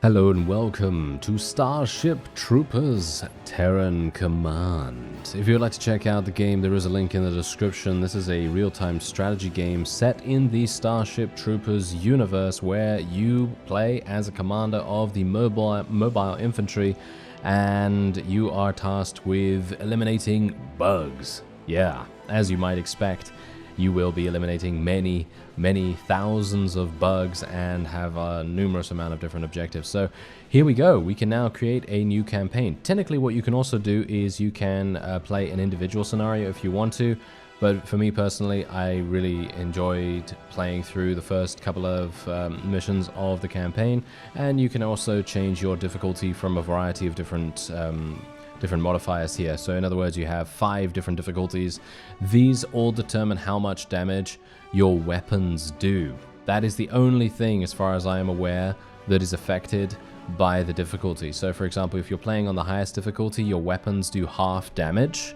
Hello and welcome to Starship Troopers Terran Command. If you would like to check out the game, there is a link in the description. This is a real-time strategy game set in the Starship Troopers universe where you play as a commander of the Mobile Infantry and you are tasked with eliminating bugs. Yeah, as you might expect, you will be eliminating many thousands of bugs and have a numerous amount of different objectives. So here we go. We can now create a new campaign. Technically, what you can also do is you can play an individual scenario if you want to. But for me personally, I really enjoyed playing through the first couple of missions of the campaign. And you can also change your difficulty from a variety of different modifiers here. So in other words, you have 5 different difficulties. These all determine how much damage your weapons do. That is the only thing, as far as I am aware, that is affected by the difficulty. So for example, if you're playing on the highest difficulty, your weapons do half damage.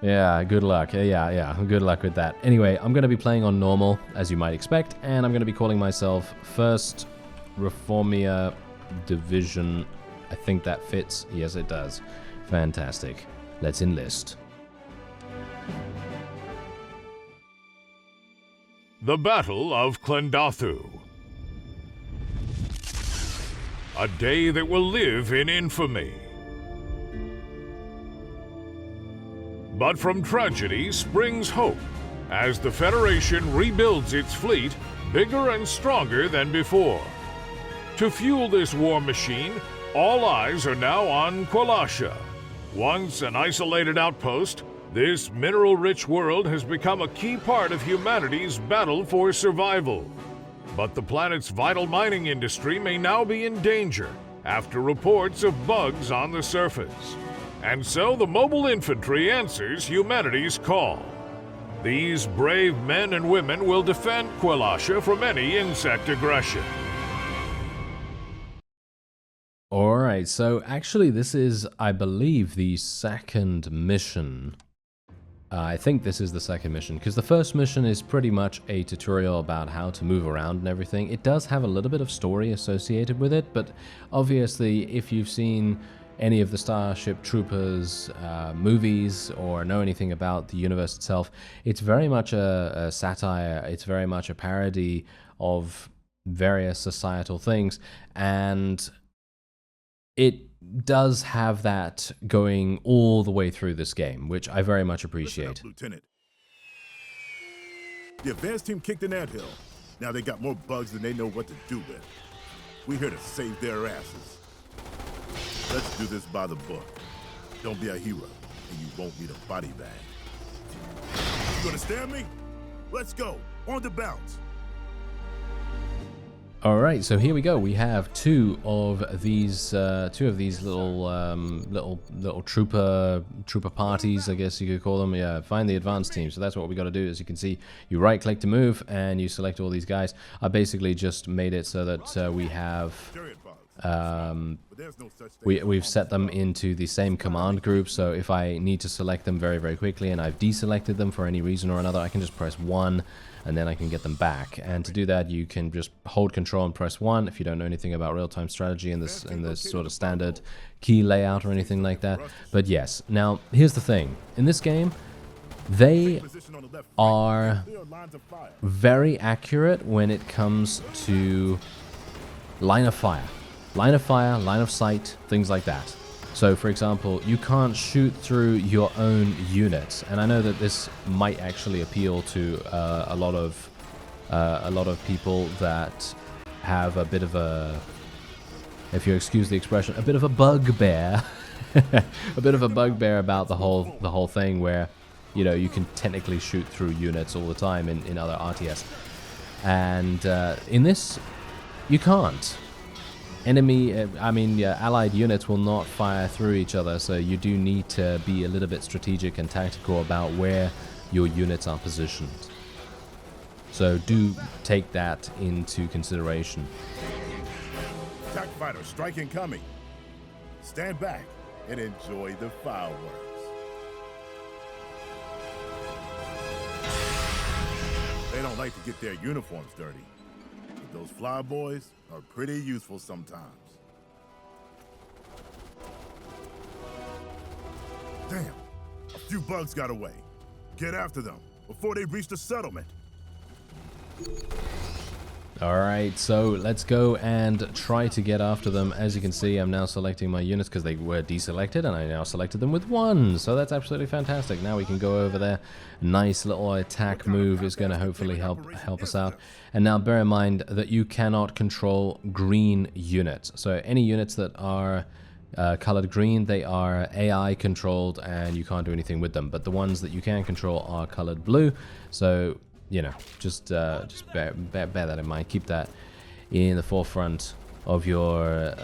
Yeah, good luck. Yeah, good luck with that. Anyway, I'm going to be playing on normal, as you might expect, and I'm going to be calling myself 1st Reformist Division. I think that fits. Yes, it does. Fantastic. Let's enlist. The Battle of Clendathu. A day that will live in infamy. But from tragedy springs hope, as the Federation rebuilds its fleet bigger and stronger than before. To fuel this war machine, all eyes are now on Kwalasha. Once an isolated outpost, this mineral-rich world has become a key part of humanity's battle for survival. But the planet's vital mining industry may now be in danger after reports of bugs on the surface. And so the Mobile Infantry answers humanity's call. These brave men and women will defend Kwalasha from any insect aggression. Alright, so actually this is, I believe, the second mission. I think this is the second mission, because the first mission is pretty much a tutorial about how to move around and everything. It does have a little bit of story associated with it, but obviously if you've seen any of the Starship Troopers movies or know anything about the universe itself, it's very much a satire, it's very much a parody of various societal things, and it does have that going all the way through this game, which I very much appreciate. Lieutenant. The advance team kicked an anthill. Now they got more bugs than they know what to do with. We're here to save their asses. Let's do this by the book. Don't be a hero, and you won't need a body bag. You understand me? Let's go. On the bounce. All right, so here we go. We have two of these little trooper parties, I guess you could call them. Yeah, find the advanced team. So that's what we got to do. As you can see, you right-click to move, and you select all these guys. I basically just made it so that we have we've set them into the same command group. So if I need to select them very quickly, and I've deselected them for any reason or another, I can just press 1. And then I can get them back. And to do that, you can just hold Control and press 1 if you don't know anything about real-time strategy in this sort of standard key layout or anything like that. But yes, now here's the thing. In this game, they are very accurate when it comes to line of fire. Line of fire, line of sight, things like that. So, for example, you can't shoot through your own units, and I know that this might actually appeal to a lot of people that have a bit of a, if you excuse the expression, a bit of a bugbear, a bit of a bugbear about the whole thing, where you can technically shoot through units all the time in other RTS, and in this you can't. Allied units will not fire through each other, so you do need to be a little bit strategic and tactical about where your units are positioned. So do take that into consideration. Attack fighter, strike incoming. Stand back and enjoy the fireworks. They don't like to get their uniforms dirty. Those flyboys are pretty useful sometimes. Damn, a few bugs got away. Get after them before they reach the settlement. Alright, so let's go and try to get after them. As you can see, I'm now selecting my units because they were deselected, and I now selected them with 1. So that's absolutely fantastic. Now we can go over there. Nice little attack move is going to hopefully help us out. And now bear in mind that you cannot control green units. So any units that are colored green, they are AI controlled and you can't do anything with them. But the ones that you can control are colored blue. So you know, just bear that in mind. Keep that in the forefront of your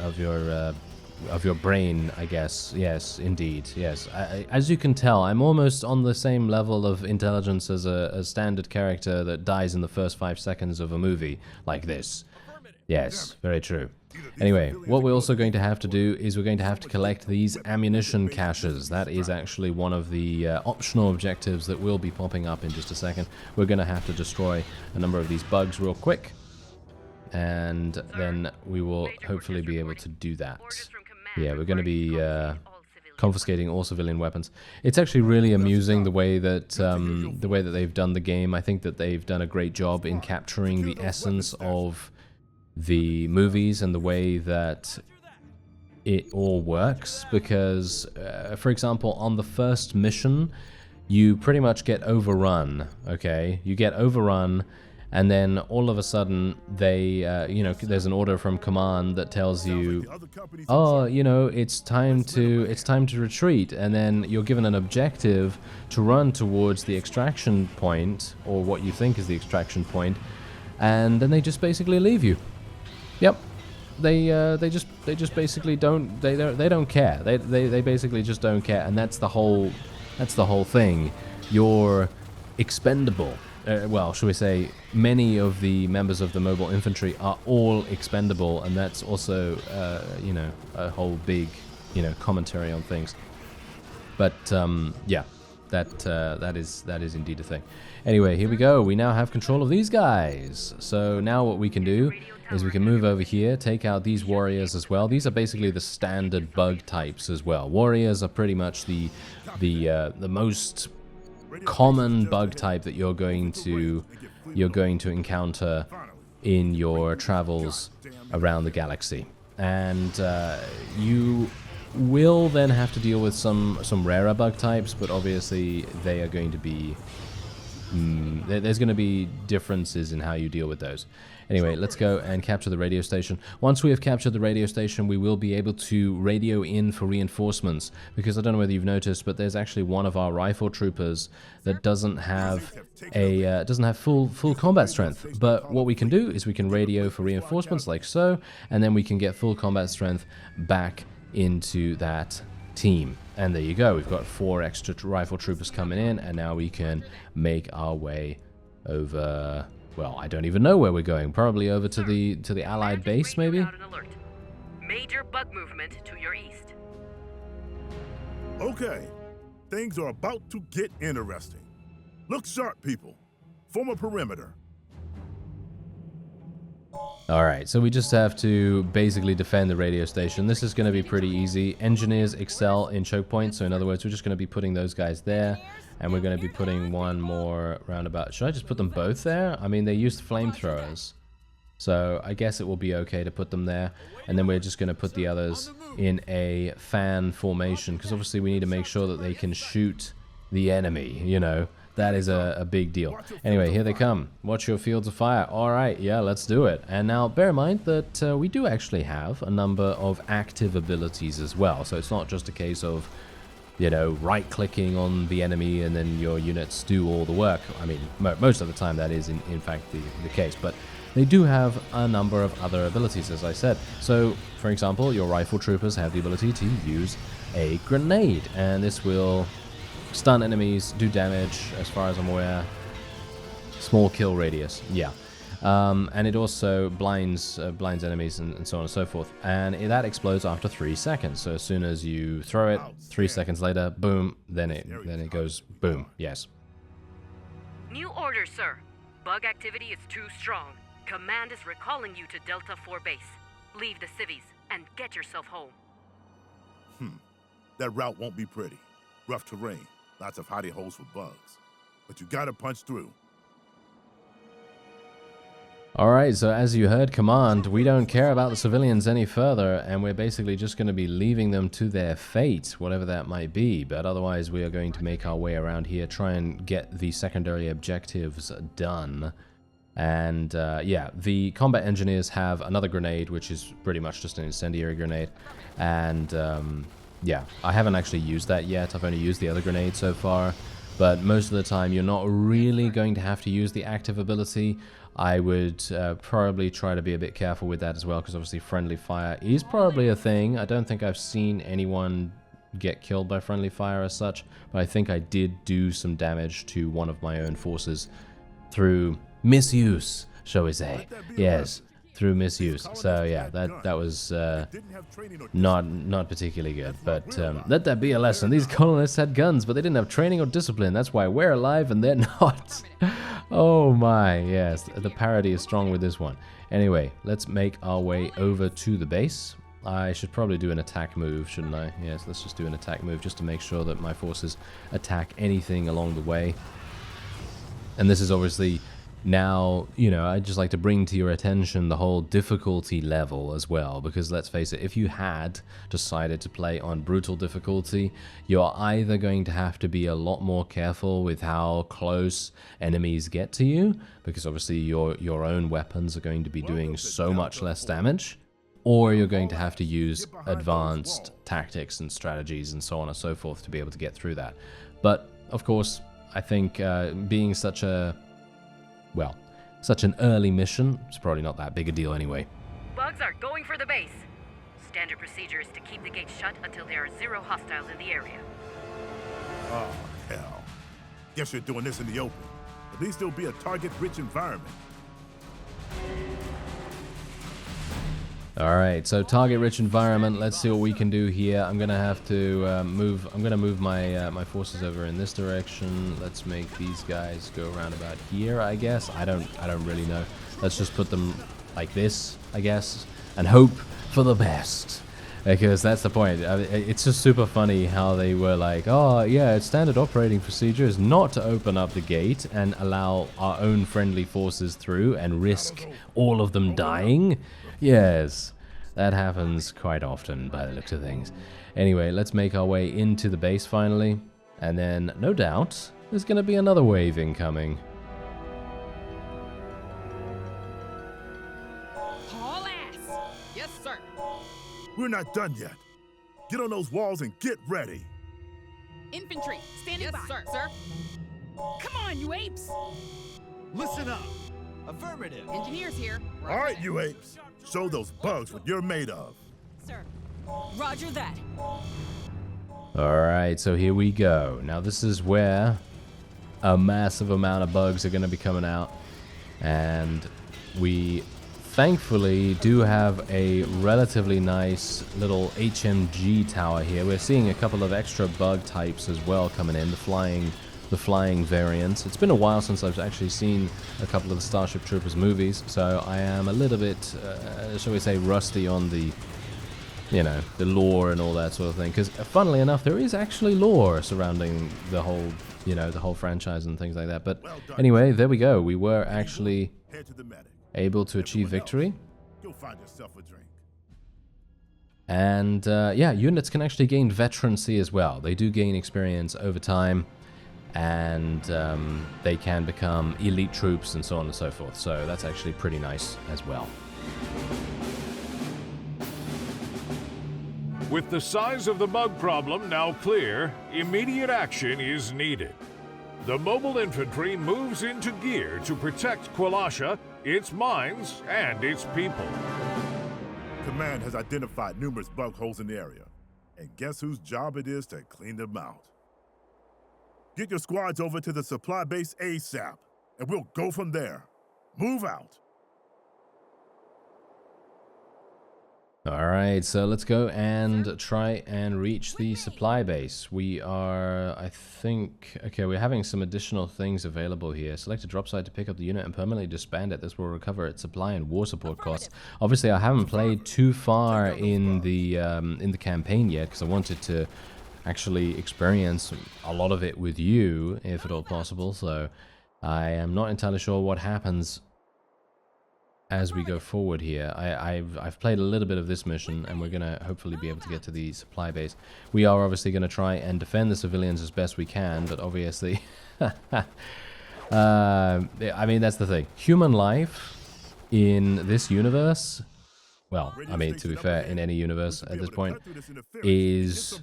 brain, I guess. Yes, indeed. Yes. As you can tell, I'm almost on the same level of intelligence as a standard character that dies in the first 5 seconds of a movie like this. Yes, very true. Anyway, what we're also going to have to do is we're going to have to collect these ammunition caches. That is actually one of the optional objectives that will be popping up in just a second. We're going to have to destroy a number of these bugs real quick, and then we will hopefully be able to do that. Yeah, we're going to be confiscating all civilian weapons. It's actually really amusing the way that they've done the game. I think that they've done a great job in capturing the essence of the movies and the way that it all works, because for example, on the first mission you pretty much get overrun. Okay, you get overrun, and then all of a sudden they you know, there's an order from command that tells you, oh, you know, it's time to retreat, and then you're given an objective to run towards the extraction point, or what you think is the extraction point, and then they just basically leave you. Yep, they just basically don't care. They basically just don't care, and that's the whole thing. You're expendable. Well, shall we say, many of the members of the Mobile Infantry are all expendable, and that's also you know, a whole big, you know, commentary on things. But yeah, that is indeed a thing. Anyway, here we go. We now have control of these guys. So now what we can do is we can move over here, take out these warriors as well. These are basically the standard bug types as well. Warriors are pretty much the most common bug type that you're going to encounter in your travels around the galaxy. And you will then have to deal with some rarer bug types, but obviously they are going to be there's going to be differences in how you deal with those. Anyway, let's go and capture the radio station. Once we have captured the radio station, we will be able to radio in for reinforcements, because I don't know whether you've noticed, but there's actually one of our rifle troopers that doesn't have full combat strength. But what we can do is we can radio for reinforcements like so, and then we can get full combat strength back into that team. And there you go, we've got 4 extra rifle troopers coming in, and now we can make our way over, well, I don't even know where we're going, probably over to the allied base maybe. Major bug movement to your east. Okay, things are about to get interesting. Look sharp, people. Form a perimeter. Alright, so we just have to basically defend the radio station. This is going to be pretty easy. Engineers excel in choke points, so in other words, we're just going to be putting those guys there, and we're going to be putting one more roundabout. Should I just put them both there? I mean, they used flamethrowers, so I guess it will be okay to put them there. And then we're just going to put the others in a fan formation, because obviously we need to make sure that they can shoot the enemy, you know. That is a big deal. Anyway, here they come. Watch your fields of fire. Alright, yeah, let's do it. And now, bear in mind that we do actually have a number of active abilities as well. So it's not just a case of, you know, right-clicking on the enemy and then your units do all the work. I mean, most of the time that is in fact the case. But they do have a number of other abilities, as I said. So, for example, your rifle troopers have the ability to use a grenade. And this will stun enemies, do damage, as far as I'm aware. Small kill radius, yeah. And it also blinds enemies and so on and so forth. And that explodes after 3 seconds. So as soon as you throw it, 3 seconds later, boom, then it goes boom. Yes. New order, sir. Bug activity is too strong. Command is recalling you to Delta 4 base. Leave the civvies and get yourself home. That route won't be pretty. Rough terrain, lots of hidey holes for bugs. But you gotta punch through. Alright, so as you heard, Command, we don't care about the civilians any further, and we're basically just going to be leaving them to their fate, whatever that might be. But otherwise, we are going to make our way around here, try and get the secondary objectives done. And yeah, the combat engineers have another grenade, which is pretty much just an incendiary grenade. And yeah, I haven't actually used that yet. I've only used the other grenade so far. But most of the time, you're not really going to have to use the active ability. I would probably try to be a bit careful with that as well, because obviously friendly fire is probably a thing. I don't think I've seen anyone get killed by friendly fire as such, but I think I did do some damage to one of my own forces through misuse, shall we say. Yes, through misuse. So yeah, that was not particularly good. But let that be a lesson. These colonists had guns, but they didn't have training or discipline. That's why we're alive and they're not. Oh my, yes, the parody is strong with this one. Anyway, let's make our way over to the base. I should probably do an attack move, shouldn't I? Yes, let's just do an attack move just to make sure that my forces attack anything along the way. And this is obviously now, you know, I'd just like to bring to your attention the whole difficulty level as well, because let's face it, if you had decided to play on brutal difficulty, you're either going to have to be a lot more careful with how close enemies get to you, because obviously your own weapons are going to be doing so much less damage, or you're going to have to use advanced tactics and strategies and so on and so forth to be able to get through that. But of course, I think being such an early mission, it's probably not that big a deal anyway. Bugs are going for the base. Standard procedure is to keep the gates shut until there are 0 hostiles in the area. Oh, hell. Guess you're doing this in the open. At least there'll be a target-rich environment. Alright, so target-rich environment, let's see what we can do here. I'm gonna have to move my my forces over in this direction. Let's make these guys go around about here, I guess. I don't really know. Let's just put them like this, I guess, and hope for the best. Because that's the point. It's just super funny how they were like, oh yeah, it's standard operating procedure is not to open up the gate and allow our own friendly forces through and risk all of them dying. Yes, that happens quite often by the looks of things. Anyway, let's make our way into the base finally, and then no doubt there's going to be another wave incoming. Haul ass! Yes, sir. We're not done yet. Get on those walls and get ready. Infantry, standing by. Yes, sir. Come on, you apes! Listen up. Affirmative. Engineers here. All right, you apes. Show those bugs what you're made of. Sir. Roger that. Alright, so here we go. Now this is where a massive amount of bugs are going to be coming out. And we thankfully do have a relatively nice little HMG tower here. We're seeing a couple of extra bug types as well coming in, the flying variants. It's been a while since I've actually seen a couple of the Starship Troopers movies, so I am a little bit, shall we say, rusty on the, you know, the lore and all that sort of thing. Because, funnily enough, there is actually lore surrounding the whole, you know, the whole franchise and things like that. But anyway, there we go. We were actually able to achieve victory. Go find yourself a drink. And yeah, units can actually gain veterancy as well. They do gain experience over time, and they can become elite troops and so on and so forth. So that's actually pretty nice as well. With the size of the bug problem now clear, immediate action is needed. The Mobile Infantry moves into gear to protect Kwalasha, its mines, and its people. Command has identified numerous bug holes in the area. And guess whose job it is to clean them out? Get your squads over to the supply base ASAP, and we'll go from there. Move out. Alright, so let's go and try and reach the supply base. We are, I think, okay, we're having some additional things available here. Select a drop site to pick up the unit and permanently disband it. This will recover its supply and war support costs. Obviously, I haven't played too far in the campaign yet, because I wanted to actually experience a lot of it with you, if at all possible, so I am not entirely sure what happens as we go forward here. I've played a little bit of this mission, and we're gonna hopefully be able to get to the supply base. We are obviously gonna try and defend the civilians as best we can, but obviously, I mean, that's the thing. Human life in this universe, well, I mean, to be fair, in any universe at this point, is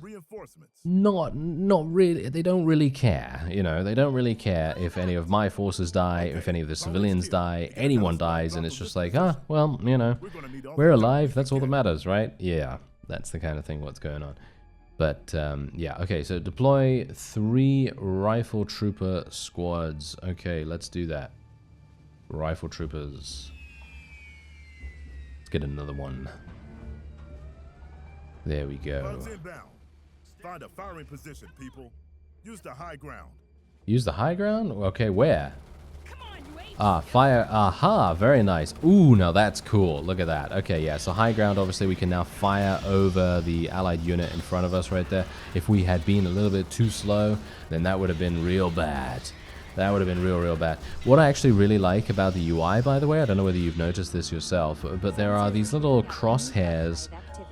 not really, they don't really care, you know, they don't really care if any of my forces die, if any of the civilians die, anyone dies, and it's just like, ah, well, you know, we're alive, that's all that matters, right? Yeah, that's the kind of thing what's going on. But, yeah, okay, so deploy 3 rifle trooper squads. Okay, let's do that. Rifle troopers. Get another one. There we go. Bugs inbound. Find a firing position, people. Use the high ground. Use the high ground? Okay, where? Come on, you ain't. Ah, fire. Aha, very nice. Ooh, now that's cool. Look at that. Okay, yeah, so high ground, obviously we can now fire over the allied unit in front of us right there. If we had been a little bit too slow, then that would have been real bad. That would have been real bad. What I actually really like about the UI, by the way, I don't know whether you've noticed this yourself, but there are these little crosshairs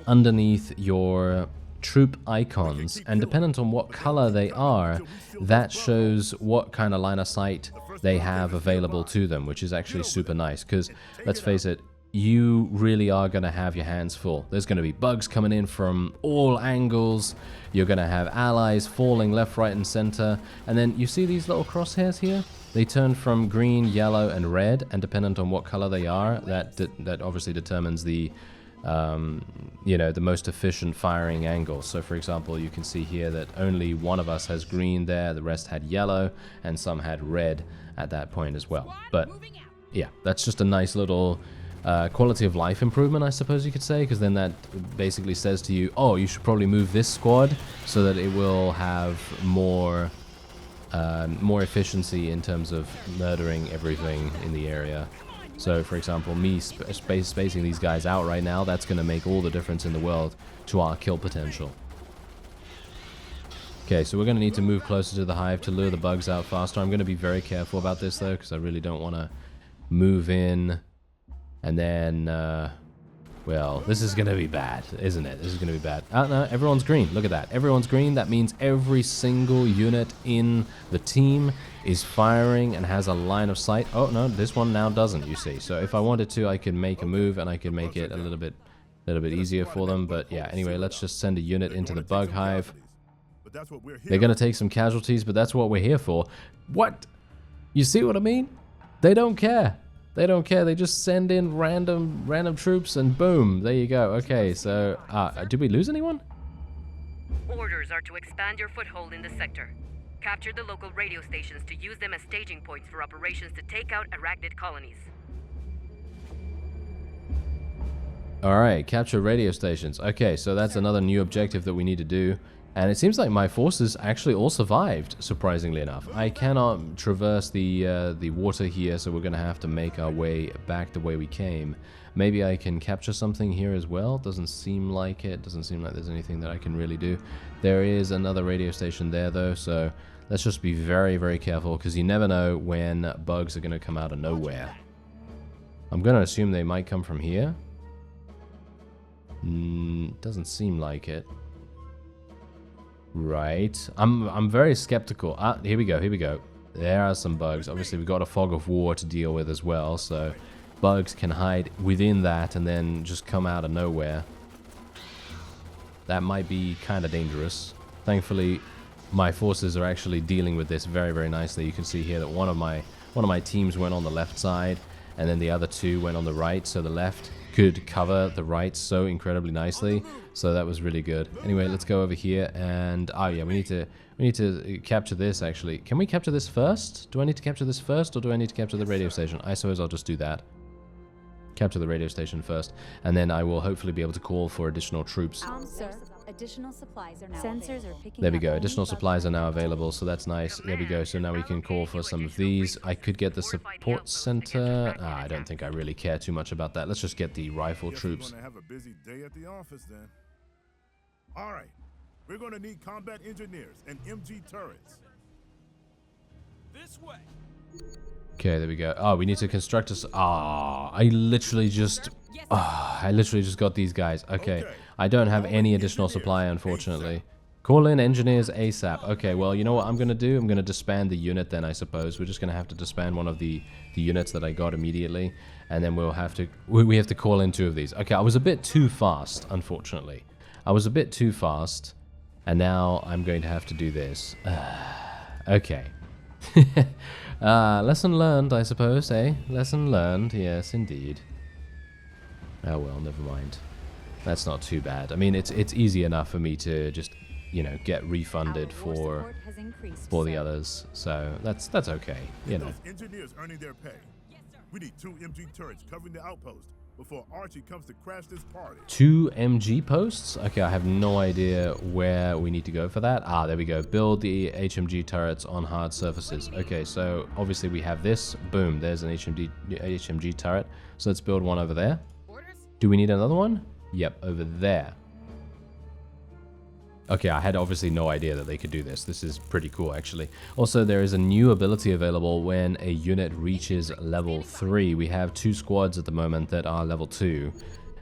underneath your troop icons, and dependent on what color they are, that shows what kind of line of sight they have available to them, which is actually super nice, because let's face it, you really are going to have your hands full. There's going to be bugs coming in from all angles. You're going to have allies falling left, right, and center. And then you see these little crosshairs here? They turn from green, yellow, and red, and dependent on what color they are, that obviously determines the, you know, the most efficient firing angle. So, for example, you can see here that only one of us has green there, the rest had yellow, and some had red at that point as well. But yeah, that's just a nice little quality of life improvement, I suppose you could say, because then that basically says to you, oh, you should probably move this squad so that it will have more efficiency in terms of murdering everything in the area. So, for example, me spacing these guys out right now, that's going to make all the difference in the world to our kill potential. Okay, so we're going to need to move closer to the hive to lure the bugs out faster. I'm going to be very careful about this, though, because I really don't want to move in. And then, well, this is going to be bad, isn't it? This is going to be bad. Oh, no, everyone's green. Look at that. Everyone's green. That means every single unit in the team is firing and has a line of sight. Oh, no, this one now doesn't, you see. So if I wanted to, I could make a move and I could make it a little bit easier for them. But yeah, anyway, let's just send a unit into the bug hive. They're going to take some casualties, but that's what we're here for. What? You see what I mean? They don't care. They don't care. They just send in random troops and boom, there you go. Okay, so did we lose anyone? Orders are to expand your foothold in the sector. Capture the local radio stations to use them as staging points for operations to take out Arachnid colonies. Alright, capture radio stations. Okay, so that's another new objective that we need to do. And it seems like my forces actually all survived, surprisingly enough. I cannot traverse the water here, so we're going to have to make our way back the way we came. Maybe I can capture something here as well. Doesn't seem like it. Doesn't seem like there's anything that I can really do. There is another radio station there, though, so let's just be very, very careful, because you never know when bugs are going to come out of nowhere. I'm going to assume they might come from here. Doesn't seem like it. Right. I'm very skeptical. Here we go. There are some bugs. Obviously, we've got a fog of war to deal with as well, so bugs can hide within that and then just come out of nowhere. That might be kind of dangerous. Thankfully, my forces are actually dealing with this very, very nicely. You can see here that one of my teams went on the left side, and then the other two went on the right, so the left could cover the right so incredibly nicely. So that was really good. Anyway, let's go over here and yeah, we need to capture this actually. Can we capture this first? Do I need to capture this first, or do I need to capture the radio station? I suppose I'll just do that. Capture the radio station first, and then I will hopefully be able to call for additional troops. Sir, additional supplies are now sensors are picking There we up go. any Additional bug supplies are now available, so that's nice. There we go. So now we can call for some of these. I could get the support center. I don't think I really care too much about that. Let's just get the rifle Guess troops. we're gonna have a busy day at the office then. All right, we're gonna need combat engineers and MG turrets. This way. Okay, there we go. Oh, we need to construct us. I literally just got these guys. Okay, I don't have any additional supply, unfortunately. Call in engineers ASAP. Okay, well, you know what I'm gonna do? I'm gonna disband the unit then, I suppose. We're just gonna have to disband one of the units that I got immediately, and then we'll have to we have to call in 2 of these. Okay, I was a bit too fast, unfortunately. I was a bit too fast, and now I'm going to have to do this. Okay. Lesson learned, I suppose, eh? Lesson learned, yes, indeed. Oh well, never mind. That's not too bad. I mean, it's easy enough for me to just, you know, get refunded for the others, so that's okay, you know. Those engineers earning their pay. We need 2 MG turrets covering the outpost before Archie comes to crash this party. 2 MG posts? Okay, I have no idea where we need to go for that. Ah, there we go. Build the HMG turrets on hard surfaces. Okay, so obviously we have this. Boom, there's an HMG turret. So let's build one over there. Do we need another one? Yep, over there. Okay, I had obviously no idea that they could do this. This is pretty cool, actually. Also, there is a new ability available when a unit reaches level 3. We have 2 squads at the moment that are level 2,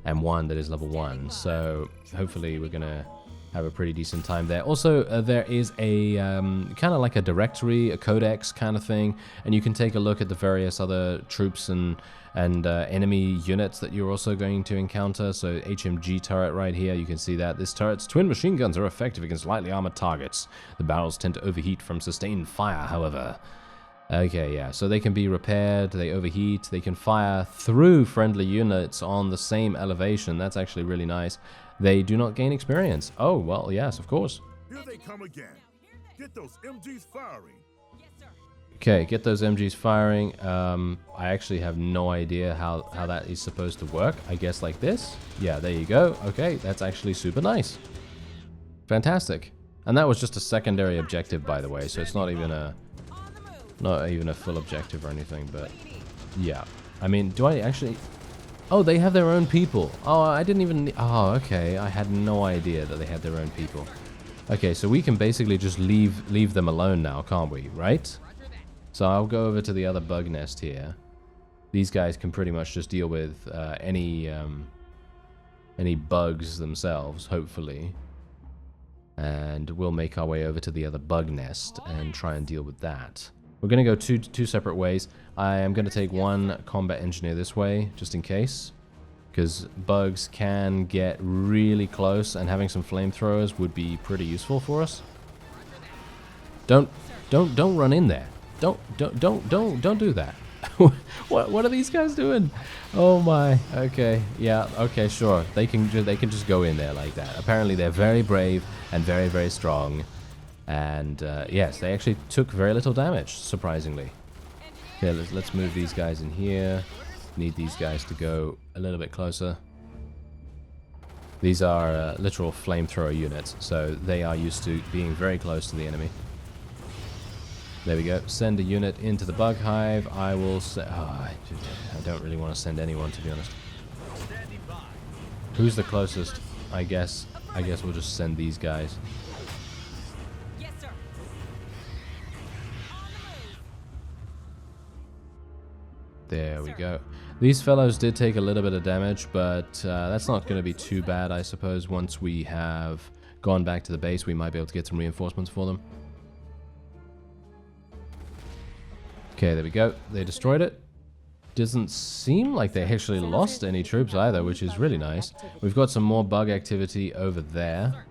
and 1 that is level 1. So, hopefully we're going to have a pretty decent time there. Also, there is a kind of like a directory, a codex kind of thing, and you can take a look at the various other troops and enemy units that you're also going to encounter. So HMG turret right here, you can see that this turret's twin machine guns are effective against lightly armored targets. The barrels tend to overheat from sustained fire, however. Okay, yeah, so they can be repaired, they overheat, they can fire through friendly units on the same elevation. That's actually really nice. They do not gain experience. Oh, well, yes, of course. Here they come again. Get those MGs firing. Okay, get those MGs firing. I actually have no idea how that is supposed to work. I guess like this. Yeah, there you go. Okay, that's actually super nice. Fantastic. And that was just a secondary objective, by the way, so it's not even a full objective or anything, but yeah. I mean, do I actually... Oh, they have their own people. Oh, I didn't even... Oh, okay. I had no idea that they had their own people. Okay, so we can basically just leave them alone now, can't we? Right? So I'll go over to the other bug nest here. These guys can pretty much just deal with any bugs themselves, hopefully. And we'll make our way over to the other bug nest and try and deal with that. We're going to go two separate ways. I am going to take 1 combat engineer this way, just in case. Because bugs can get really close, and having some flamethrowers would be pretty useful for us. Don't run in there. Don't do that. What are these guys doing? Oh my. Okay. Yeah. Okay. Sure. They can just go in there like that. Apparently they're very brave and very, very strong. And yes, they actually took very little damage, surprisingly. Okay, let's move these guys in here. Need these guys to go a little bit closer. These are literal flamethrower units, so they are used to being very close to the enemy. There we go. Send a unit into the bug hive. I will I don't really want to send anyone, to be honest. Who's the closest? I guess we'll just send these guys. There we go. These fellows did take a little bit of damage, but that's not going to be too bad, I suppose. Once we have gone back to the base, we might be able to get some reinforcements for them. Okay, there we go. They destroyed it. Doesn't seem like they actually lost any troops either, which is really nice. We've got some more bug activity over there.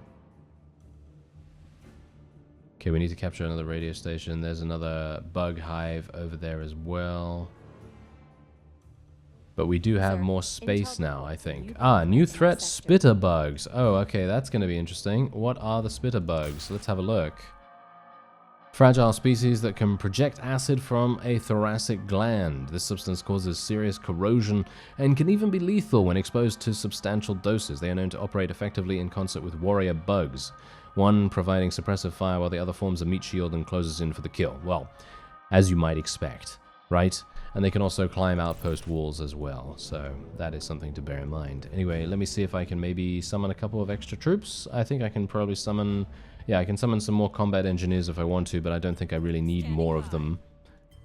Okay, we need to capture another radio station. There's another bug hive over there as well. But we do have more space now, I think. Ah, new threat, spitter bugs. Oh, okay, that's going to be interesting. What are the spitter bugs? Let's have a look. Fragile species that can project acid from a thoracic gland. This substance causes serious corrosion and can even be lethal when exposed to substantial doses. They are known to operate effectively in concert with warrior bugs, one providing suppressive fire while the other forms a meat shield and closes in for the kill. Well, as you might expect, right? And they can also climb outpost walls as well, so that is something to bear in mind. Anyway, let me see if I can maybe summon a couple of extra troops. I think I can probably summon... Yeah, I can summon some more combat engineers if I want to, but I don't think I really need more of them.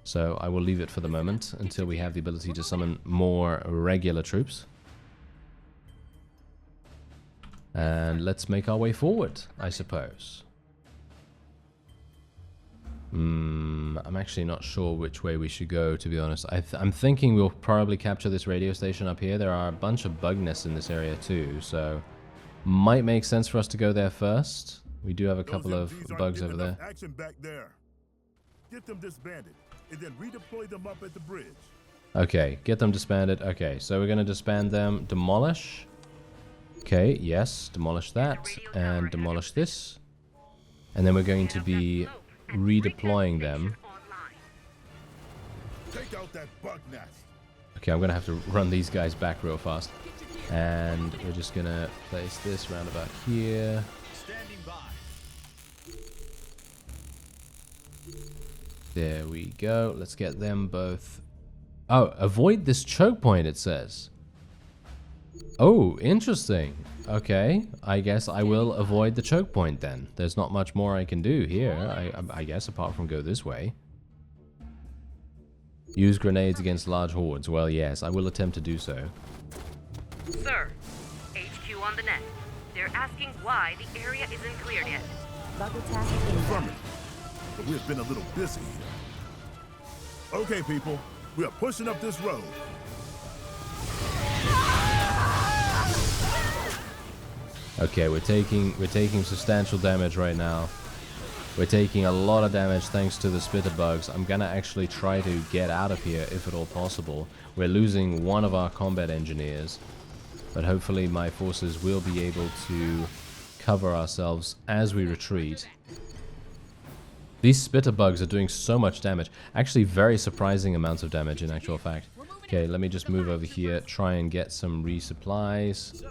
So I will leave it for the moment until we have the ability to summon more regular troops. And let's make our way forward, I suppose. I'm actually not sure which way we should go, to be honest. I'm thinking we'll probably capture this radio station up here. There are a bunch of bug nests in this area too, so might make sense for us to go there first. We do have a couple of bugs over there. Action back there. Get them disbanded and then redeploy them up at the bridge. Okay, get them disbanded. Okay, so we're going to disband them. Demolish. Okay, yes, demolish that and demolish this. And then we're going to be redeploying them. Take out that bug nest. Okay, I'm going to have to run these guys back real fast. And we're just going to place this round about here. Standing by. There we go. Let's get them both. Oh, avoid this choke point, it says. Oh, interesting. Okay, I guess I will avoid the choke point then. There's not much more I can do here, I guess, apart from go this way. Use grenades against large hordes. Well, yes, I will attempt to do so. Sir, HQ on the net. They're asking why the area isn't cleared yet. Bug attack Affirmative. But we've been a little busy here. Okay, people, we are pushing up this road. Okay, we're taking substantial damage right now. We're taking a lot of damage thanks to the spitter bugs. I'm gonna actually try to get out of here if at all possible. We're losing one of our combat engineers, but hopefully my forces will be able to cover ourselves as we retreat. These spitter bugs are doing so much damage. Actually, very surprising amounts of damage in actual fact. Okay, let me just move over here, try and get some resupplies.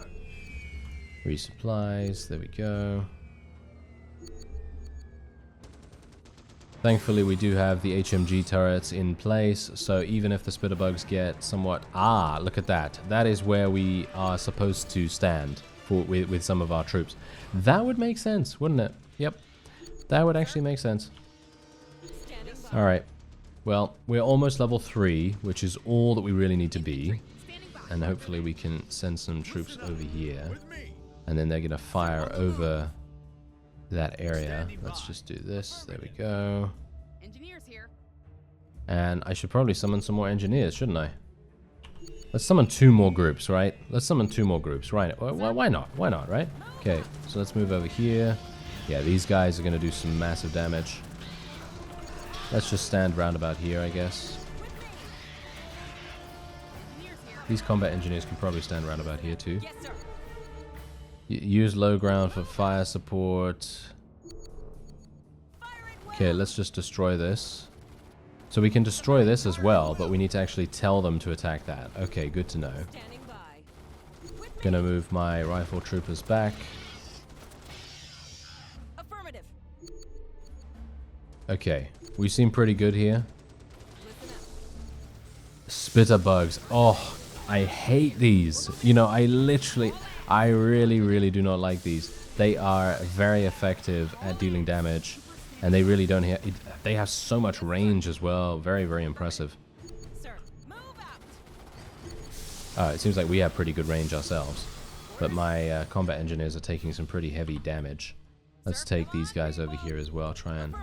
Resupplies, there we go. Thankfully, we do have the HMG turrets in place, so even if the spitter bugs get somewhat... Ah, look at that. That is where we are supposed to stand with some of our troops. That would make sense, wouldn't it? Yep, that would actually make sense. Alright, well, we're almost level 3, which is all that we really need to be. And hopefully we can send some troops over here. And then they're going to fire over that area. Let's just do this. There we go. Engineers here. And I should probably summon some more engineers, shouldn't I? Let's summon 2 more groups, right? Let's summon 2 more groups, right? Why not? Why not, right? Okay, so let's move over here. Yeah, these guys are going to do some massive damage. Let's just stand round about here, I guess. These combat engineers can probably stand round about here too. Yes, sir. Use low ground for fire support. Okay, let's just destroy this. So we can destroy this as well, but we need to actually tell them to attack that. Okay, good to know. Gonna move my rifle troopers back. Affirmative. Okay, we seem pretty good here. Spitter bugs. Oh, I hate these. You know, I really do not like these. They are very effective at dealing damage, and they really don't they have so much range as well. Very impressive. Sir, move out. It seems like we have pretty good range ourselves, but my combat engineers are taking some pretty heavy damage. Let's take these guys over here as well, try and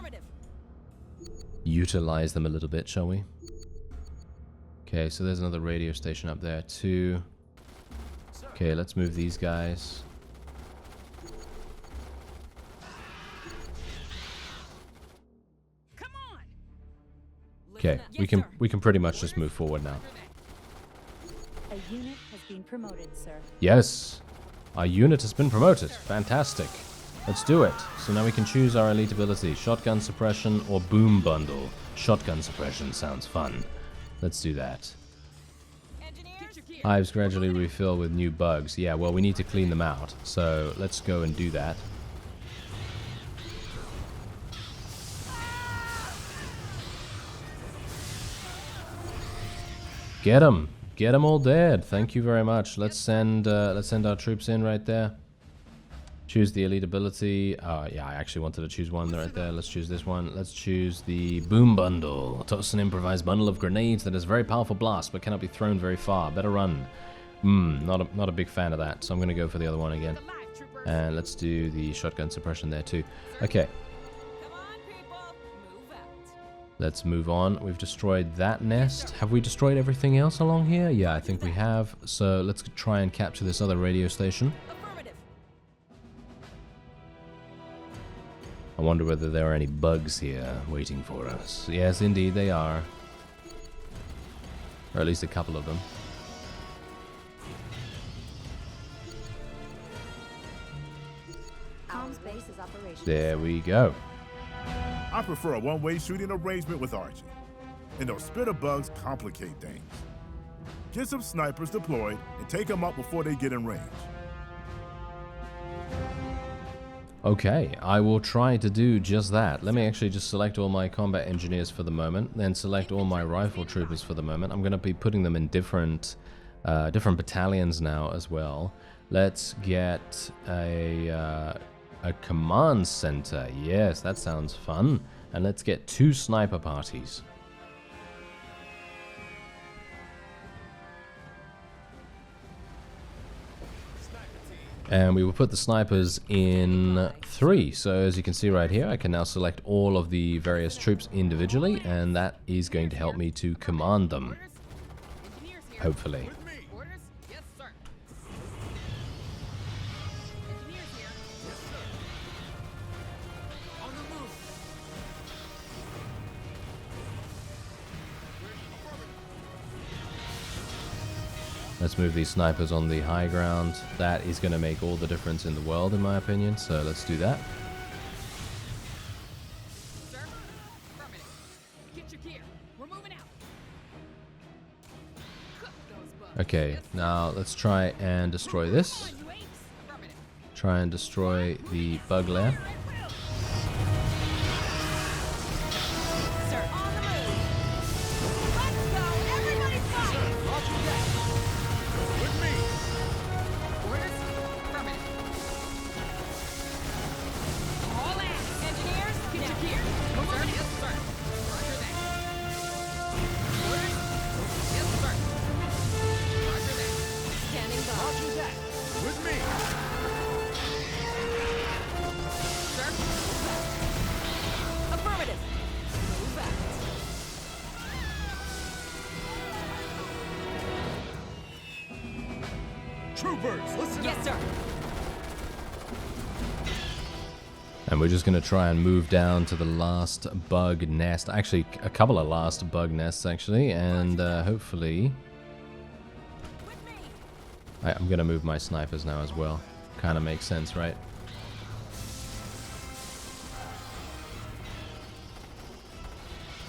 utilize them a little bit, shall we? Okay, so there's another radio station up there too. Okay, let's move these guys. Come on. Okay, we can pretty much just move forward now. A unit has been promoted, sir. Yes, our unit has been promoted. Fantastic. Let's do it. So now we can choose our elite ability. Shotgun suppression or boom bundle. Shotgun suppression sounds fun. Let's do that. Hives gradually refill with new bugs. Yeah, well, we need to clean them out. So let's go and do that. Get them. Get them all dead. Thank you very much. Let's send our troops in right there. Choose the elite ability. Yeah, I actually wanted to choose one right there. Let's choose this one. Let's choose the boom bundle. Toss an improvised bundle of grenades that has very powerful blast but cannot be thrown very far. Better run. Not a big fan of that. So I'm gonna go for the other one again. And let's do the shotgun suppression there too. Okay. Let's move on. We've destroyed that nest. Have we destroyed everything else along here? Yeah, I think we have. So let's try and capture this other radio station. I wonder whether there are any bugs here waiting for us. Yes, indeed they are. Or at least a couple of them. There we go. I prefer a one-way shooting arrangement with Archie. And those spitter bugs complicate things. Get some snipers deployed and take them out before they get in range. Okay, I will try to do just that. Let me actually just select all my combat engineers for the moment, then select all my rifle troopers for the moment. I'm going to be putting them in different battalions now as well. Let's get a command center. Yes, that sounds fun. And let's get 2 sniper parties. And we will put the snipers in 3. So as you can see right here, I can now select all of the various troops individually, and that is going to help me to command them. Hopefully. Let's move these snipers on the high ground. That is going to make all the difference in the world, in my opinion. So let's do that. Okay, now let's try and destroy this. Try and destroy the bug lair. Troopers, listen up. Yes, sir. And we're just going to try and move down to the last bug nest. Actually, a couple of last bug nests, actually. And hopefully... I'm going to move my snipers now as well. Kind of makes sense, right?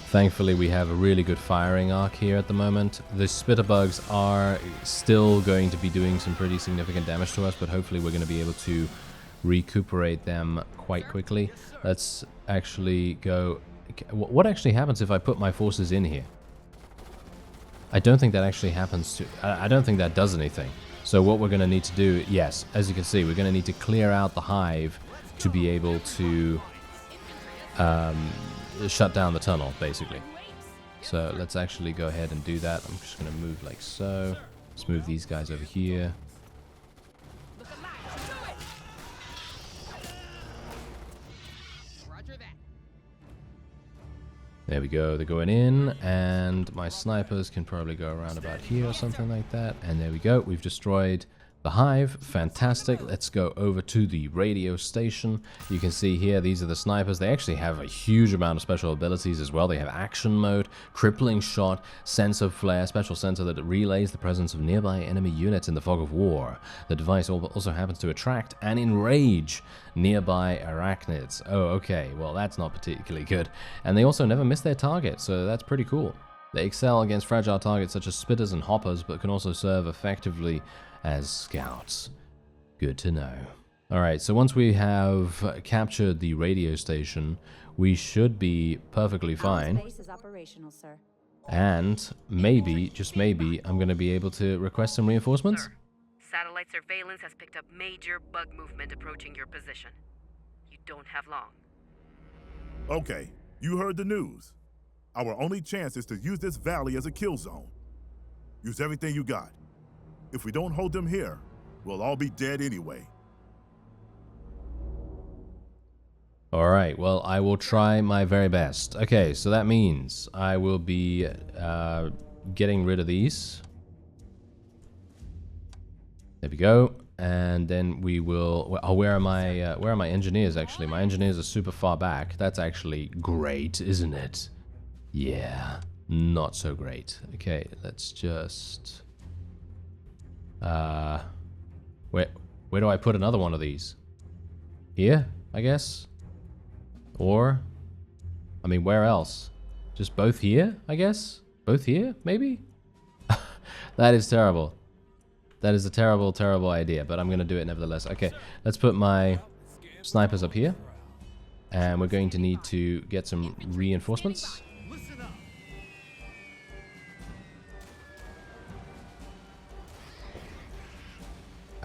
Thankfully, we have a really good firing arc here at the moment. The spitter bugs are still going to be doing some pretty significant damage to us, but hopefully we're going to be able to recuperate them quite quickly. Let's actually go... What actually happens if I put my forces in here? I don't think that actually happens to... I don't think that does anything. So what we're going to need to do... Yes, as you can see, we're going to need to clear out the hive to be able to... shut down the tunnel, basically. So let's actually go ahead and do that. I'm just going to move like so. Let's move these guys over here. There we go. They're going in, and my snipers can probably go around about here or something like that. And there we go. We've destroyed The hive, fantastic. Let's go over to the radio station. You can see here, these are the snipers. They actually have a huge amount of special abilities as well. They have action mode, crippling shot, sense of flare, special sensor that relays the presence of nearby enemy units in the fog of war. The device also happens to attract and enrage nearby arachnids. Oh, okay, well that's not particularly good. And they also never miss their target, so that's pretty cool. They excel against fragile targets such as spitters and hoppers, but can also serve effectively as scouts. Good to know. Alright, so once we have captured the radio station, we should be perfectly fine. Base is operational, sir. And maybe, just maybe, I'm going to be able to request some reinforcements? Sir, satellite surveillance has picked up major bug movement approaching your position. You don't have long. Okay, you heard the news. Our only chance is to use this valley as a kill zone. Use everything you got. If we don't hold them here, we'll all be dead anyway. Alright, well, I will try my very best. Okay, so that means I will be getting rid of these. There we go. And then we will... Oh, where are my engineers, actually? My engineers are super far back. That's actually great, isn't it? Yeah, not so great. Okay, let's just... where do I put another one of these? Here, I guess? Or, I mean, where else? Just both here, I guess? Both here, maybe? That is terrible. That is a terrible, terrible idea, but I'm going to do it nevertheless. Okay, let's put my snipers up here. And we're going to need to get some reinforcements.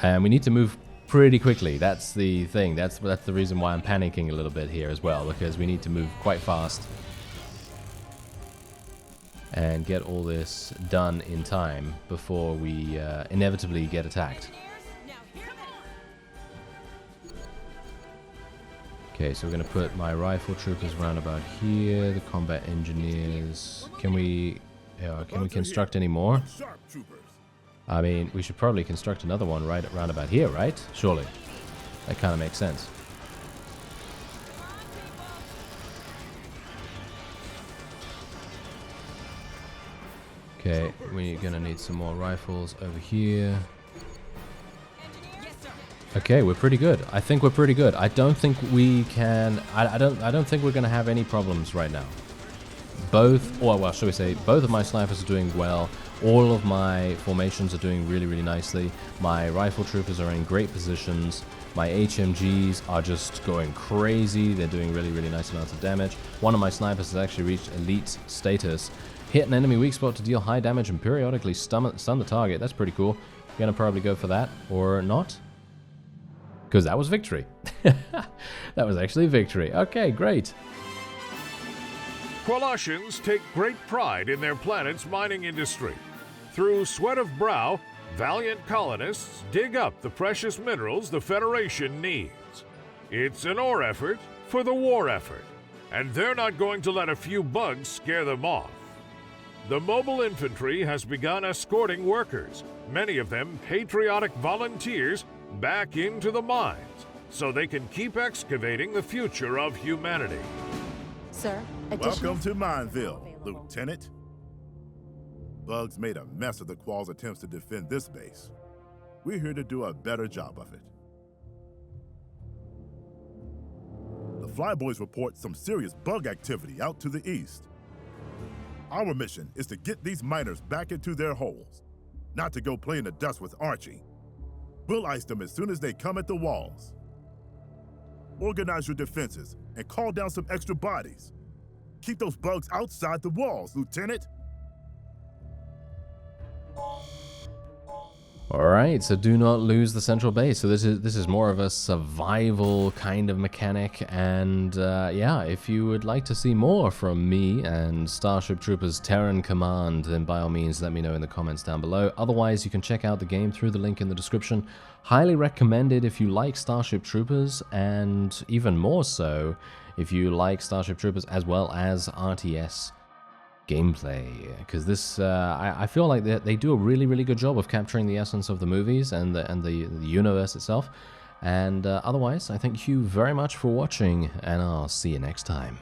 And we need to move pretty quickly. That's the thing. That's the reason why I'm panicking a little bit here as well, because we need to move quite fast and get all this done in time before we inevitably get attacked. Okay, so we're going to put my rifle troopers around about here, the combat engineers. Can we construct any more? I mean, we should probably construct another one right around about here, right? Surely. That kind of makes sense. Okay, we're gonna need some more rifles over here. Okay, we're pretty good. I think we're pretty good. I don't think we can... I don't think we're gonna have any problems right now. Both, or well, shall we say, both of my snipers are doing well. All of my formations are doing really, really nicely. My rifle troopers are in great positions. My HMGs are just going crazy. They're doing really, really nice amounts of damage. One of my snipers has actually reached elite status. Hit an enemy weak spot to deal high damage and periodically stun the target. That's pretty cool. Gonna probably go for that, or not. Because that was victory. That was actually victory. Okay, great. Qualashans take great pride in their planet's mining industry. Through sweat of brow, valiant colonists dig up the precious minerals the Federation needs. It's an ore effort for the war effort, and they're not going to let a few bugs scare them off. The Mobile Infantry has begun escorting workers, many of them patriotic volunteers, back into the mines, so they can keep excavating the future of humanity. Sir, Welcome to Mineville, Lieutenant. Bugs made a mess of the Qual's attempts to defend this base. We're here to do a better job of it. The Flyboys report some serious bug activity out to the east. Our mission is to get these miners back into their holes, not to go play in the dust with Archie. We'll ice them as soon as they come at the walls. Organize your defenses and call down some extra bodies. Keep those bugs outside the walls, Lieutenant. Alright, so do not lose the central base. So this is more of a survival kind of mechanic, and yeah, if you would like to see more from me and Starship Troopers Terran Command, then by all means let me know in the comments down below. Otherwise, you can check out the game through the link in the description. Highly recommended if you like Starship Troopers, and even more so if you like Starship Troopers as well as RTS. gameplay, because this I feel like they do a really good job of capturing the essence of the movies and the universe itself. And otherwise, I thank you very much for watching, and I'll see you next time.